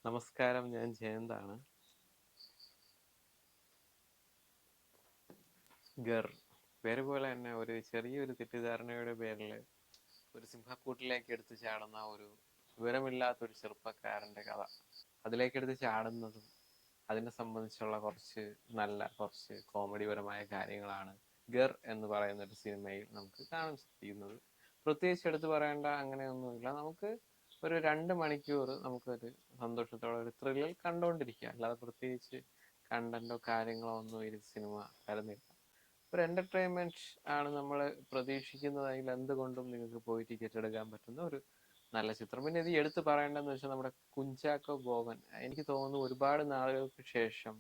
നമസ്കാരം, ഞാൻ ജയന്താണ്. ഗർ പേര് പോലെ തന്നെ ഒരു ചെറിയൊരു തെറ്റിദ്ധാരണയുടെ പേരിൽ ഒരു സിംഹക്കൂട്ടിലേക്ക് എടുത്തു ചാടുന്ന ഒരു വിവരമില്ലാത്തൊരു ചെറുപ്പക്കാരന്റെ കഥ. അതിലേക്ക് എടുത്ത് ചാടുന്നതും അതിനെ സംബന്ധിച്ചുള്ള കുറച്ച് കോമഡിപരമായ കാര്യങ്ങളാണ് ഗർ എന്ന് പറയുന്ന ഒരു സിനിമയിൽ നമുക്ക് കാണാൻ സാധിക്കുന്നത്. പ്രത്യേകിച്ച് എടുത്തു പറയേണ്ട അങ്ങനെയൊന്നുമില്ല. നമുക്ക് ഒരു 2 മണിക്കൂർ നമുക്കൊരു സന്തോഷത്തോടെ ഒരു ത്രില്ലിൽ കണ്ടുകൊണ്ടിരിക്കുക, അല്ലാതെ പ്രത്യേകിച്ച് കണ്ടന്റോ കാര്യങ്ങളോ ഒന്നും ഈ സിനിമ തരുന്നില്ല. ഒരു എന്റർടൈൻമെന്റ് ആണ് നമ്മൾ പ്രതീക്ഷിക്കുന്നതെങ്കിൽ എന്തുകൊണ്ടും നിങ്ങൾക്ക് പോയി ടിക്കറ്റ് എടുക്കാൻ പറ്റുന്ന ഒരു നല്ല ചിത്രം. പിന്നെ ഇത് എടുത്ത് പറയേണ്ടതെന്ന് വെച്ചാൽ നമ്മുടെ കുഞ്ചാക്കോ ബോബൻ, എനിക്ക് തോന്നുന്നു ഒരുപാട് നാളുകൾക്ക് ശേഷം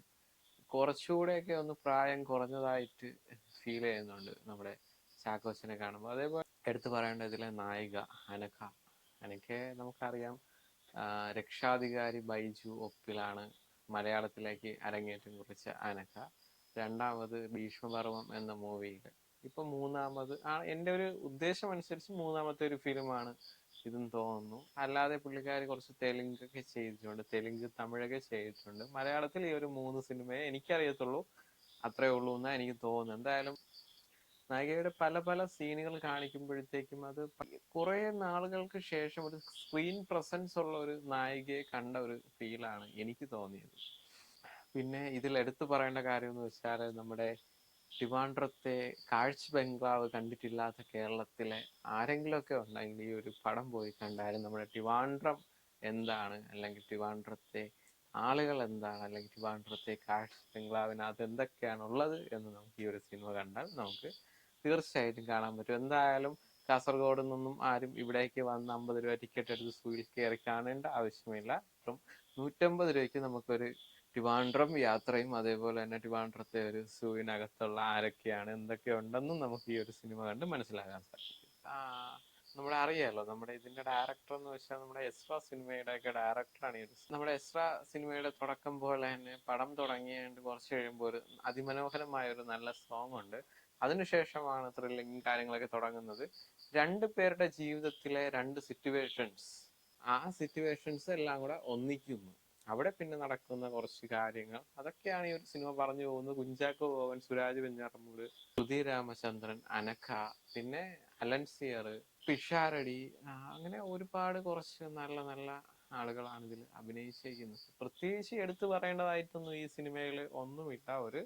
കുറച്ചുകൂടെയൊക്കെ ഒന്ന് പ്രായം കുറഞ്ഞതായിട്ട് ഫീൽ ചെയ്യുന്നുണ്ട് നമ്മുടെ ചാക്കോച്ചനെ കാണുമ്പോൾ. അതേപോലെ എടുത്തു പറയേണ്ട ഇതിലെ നായിക അനഘ. അനഘയെ നമുക്കറിയാം, രക്ഷാധികാരി ബൈജു ഒപ്പിലാണ് മലയാളത്തിലേക്ക് അരങ്ങേറ്റം കുറിച്ച അനഘ. രണ്ടാമത് ഭീഷ്മപർവം എന്ന മൂവിയിൽ, ഇപ്പൊ മൂന്നാമത് എൻ്റെ ഒരു ഉദ്ദേശം അനുസരിച്ച് മൂന്നാമത്തെ ഒരു ഫിലിമാണ് ഇതെന്ന് തോന്നുന്നു. അല്ലാതെ പുള്ളിക്കാരി കുറച്ച് തെലുങ്കൊക്കെ ചെയ്തിട്ടുണ്ട്, തെലുങ്ക് തമിഴൊക്കെ ചെയ്തിട്ടുണ്ട്. മലയാളത്തിൽ ഈ ഒരു 3 സിനിമയെ എനിക്കറിയത്തുള്ളൂ, അത്രേ ഉള്ളൂ എന്നാണ് എനിക്ക് തോന്നുന്നത്. എന്തായാലും നായികയുടെ പല പല സീനുകൾ കാണിക്കുമ്പോഴത്തേക്കും അത് കുറെ നാളുകൾക്ക് ശേഷം ഒരു സ്ക്രീൻ പ്രസൻസ് ഉള്ള ഒരു നായികയെ കണ്ട ഒരു ഫീലാണ് എനിക്ക് തോന്നിയത്. പിന്നെ ഇതിൽ എടുത്തു പറയേണ്ട കാര്യം എന്ന് വെച്ചാൽ, നമ്മുടെ ട്രിവാൻഡ്രത്തെ കാഴ്ച ബംഗ്ലാവ് കണ്ടിട്ടില്ലാത്ത കേരളത്തിലെ ആരെങ്കിലുമൊക്കെ ഉണ്ടെങ്കിൽ ഈ ഒരു പടം പോയി കണ്ടാലും നമ്മുടെ ട്രിവാൻഡ്രം എന്താണ്, അല്ലെങ്കിൽ ട്രിവാൻഡ്രത്തെ ആളുകൾ എന്താണ്, അല്ലെങ്കിൽ ട്രിവാൻഡ്രത്തെ കാഴ്ച ബംഗ്ലാവിനകത്ത് എന്തൊക്കെയാണ് ഉള്ളത് എന്ന് നമുക്ക് ഈ ഒരു സിനിമ കണ്ടാൽ നമുക്ക് തീർച്ചയായിട്ടും കാണാൻ പറ്റും. എന്തായാലും കാസർഗോഡ് നിന്നും ആരും ഇവിടേക്ക് വന്ന് 50 രൂപ ടിക്കറ്റ് എടുത്ത് സൂയിൽ കയറി കാണേണ്ട ആവശ്യമില്ല. അപ്പം 150 രൂപയ്ക്ക് നമുക്കൊരു ട്രിവാൻഡ്രം യാത്രയും അതേപോലെ തന്നെ ട്രിവാൻഡ്രത്തെ ഒരു സൂവിനകത്തുള്ള ആരൊക്കെയാണ് എന്തൊക്കെ ഉണ്ടെന്നും നമുക്ക് ഈ ഒരു സിനിമ കണ്ട് മനസ്സിലാക്കാൻ സാധിക്കും. നമ്മളെ അറിയാലോ, നമ്മുടെ ഇതിന്റെ ഡയറക്ടർ എന്ന് വെച്ചാൽ നമ്മുടെ എസ്ട്ര സിനിമയുടെ ഒക്കെ ഡയറക്ടറാണ് ഈ ഒരു നമ്മുടെ എസ്ട്ര സിനിമയുടെ തുടക്കം പോലെ തന്നെ പടം തുടങ്ങിയതുകൊണ്ട് കുറച്ച് കഴിയുമ്പോൾ ഒരു അതിമനോഹരമായ ഒരു നല്ല സോങ് ഉണ്ട്. അതിനുശേഷമാണ് ത്രില്ലിങ് കാര്യങ്ങളൊക്കെ തുടങ്ങുന്നത്. 2 പേരുടെ ജീവിതത്തിലെ 2 സിറ്റുവേഷൻസ്, ആ സിറ്റുവേഷൻസ് എല്ലാം കൂടെ ഒന്നിക്കുന്നു. അവിടെ പിന്നെ നടക്കുന്ന കുറച്ച് കാര്യങ്ങൾ, അതൊക്കെയാണ് ഈ ഒരു സിനിമ പറഞ്ഞു പോകുന്നത്. കുഞ്ചാക്കോ ബോബൻ, സുരാജ് വെഞ്ഞാറമൂട്, സുധീർ രാമചന്ദ്രൻ, അനഘ, പിന്നെ അലൻസിയർ, പിഷാരടി, അങ്ങനെ ഒരുപാട് കുറച്ച് നല്ല നല്ല ആളുകളാണ് ഇതിൽ അഭിനയിച്ചിരിക്കുന്നത്. പ്രത്യേകിച്ച് എടുത്തു പറയേണ്ടതായിട്ടൊന്നും ഈ സിനിമയിൽ ഒന്നുമില്ല. ഒരു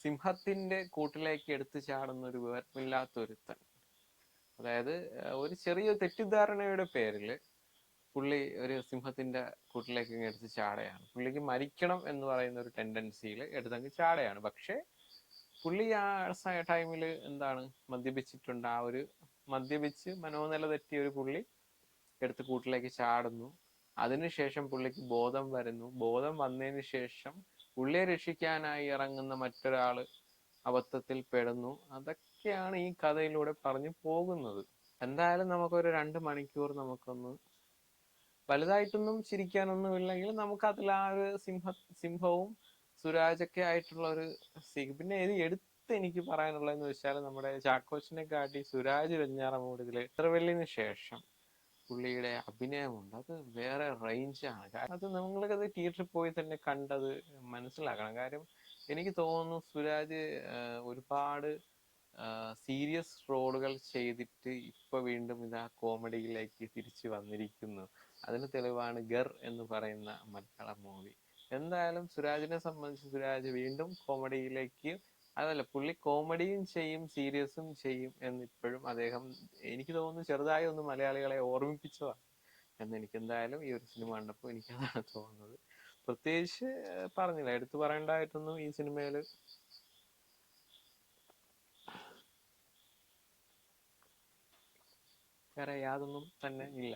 സിംഹത്തിന്റെ കൂട്ടിലേക്ക് എടുത്തു ചാടുന്ന ഒരു വിവരമില്ലാത്ത ഒരുത്തൻ, അതായത് ഒരു ചെറിയ തെറ്റിദ്ധാരണയുടെ പേരിൽ പുള്ളി ഒരു സിംഹത്തിന്റെ കൂട്ടിലേക്ക് എടുത്ത് ചാടയാണ്. പുള്ളിക്ക് മരിക്കണം എന്ന് പറയുന്ന ഒരു ടെൻഡൻസിയിൽ എടുത്തങ്ങ് ചാടയാണ്. പക്ഷെ പുള്ളി ആ ടൈമിൽ എന്താണ് മദ്യപിച്ചിട്ടുണ്ട്. ആ ഒരു മദ്യപിച്ച് മനോനില തെറ്റിയ ഒരു പുള്ളി എടുത്ത് കൂട്ടിലേക്ക് ചാടുന്നു. അതിനുശേഷം പുള്ളിക്ക് ബോധം വരുന്നു. ബോധം വന്നതിന് ശേഷം പുള്ളിയെ രക്ഷിക്കാനായി ഇറങ്ങുന്ന മറ്റൊരാള് അബദ്ധത്തിൽ പെടുന്നു. അതൊക്കെയാണ് ഈ കഥയിലൂടെ പറഞ്ഞു പോകുന്നത്. എന്തായാലും നമുക്കൊരു 2 മണിക്കൂർ നമുക്കൊന്ന് വലുതായിട്ടൊന്നും ചിരിക്കാനൊന്നും ഇല്ലെങ്കിൽ നമുക്ക് അതിൽ ആ ഒരു സിംഹവും സുരാജൊക്കെ ആയിട്ടുള്ള ഒരു പിന്നെ ഇത് എടുത്ത് എനിക്ക് പറയാനുള്ളതെന്ന് വെച്ചാൽ, നമ്മുടെ ചാക്കോച്ചിനെ കാട്ടി സുരാജ് വെഞ്ഞാറമൂട് ഇതിൽ ഇന്റർവെല്ലിന് ശേഷം പുള്ളിയുടെ അഭിനയമുണ്ട്, അത് വേറെ റേഞ്ചാണ്. കാരണം അത് നിങ്ങൾക്കത് തിയേറ്ററിൽ പോയി തന്നെ കണ്ടത് മനസ്സിലാക്കണം. കാര്യം എനിക്ക് തോന്നുന്നു സുരാജ് ഒരുപാട് സീരിയസ് റോളുകൾ ചെയ്തിട്ട് ഇപ്പൊ വീണ്ടും ഇതാ കോമഡിയിലേക്ക് തിരിച്ചു വന്നിരിക്കുന്നു. അതിന് തെളിവാണ് ഗർ എന്ന് പറയുന്ന മലയാളം മൂവി. എന്തായാലും സുരാജിനെ സംബന്ധിച്ച് സുരാജ് വീണ്ടും കോമഡിയിലേക്ക്, അതല്ല പുള്ളി കോമഡിയും ചെയ്യും സീരിയസും ചെയ്യും എന്നിപ്പോഴും അദ്ദേഹം എനിക്ക് തോന്നുന്നു ചെറുതായി ഒന്ന് മലയാളികളെ ഓർമ്മിപ്പിച്ചതാണ് എന്ന് എനിക്ക് എന്തായാലും ഈ ഒരു സിനിമ കണ്ടപ്പോൾ എനിക്കതാണ് തോന്നുന്നത്. പ്രത്യേകിച്ച് പറഞ്ഞില്ല, എടുത്തു പറയേണ്ടതായിട്ടൊന്നും ഈ സിനിമയിൽ വേറെ യാതൊന്നും തന്നെ ഇല്ല.